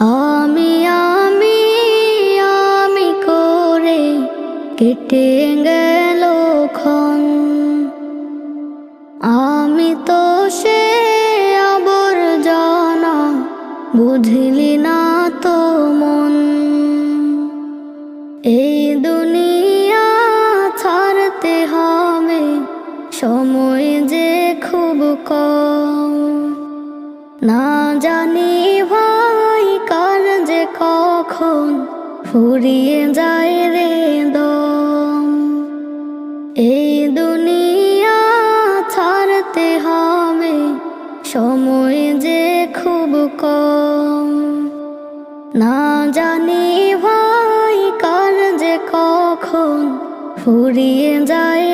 আমি আমি আমি করে কেটে গেল ক্ষণ। আমি তো সে আবর্জনা, বুঝলি না তো মন। এই দুনিয়া ছাড়তে হবে, সময় যে খুব কম। না জানি ভাই কার যে কখন ফুরিয়ে যায় রে দম। এই দুনিয়া ছাড়তে হবে, সময় যে খুব কম। না জানি ভাই কার যে কখন ফুরিয়ে যায়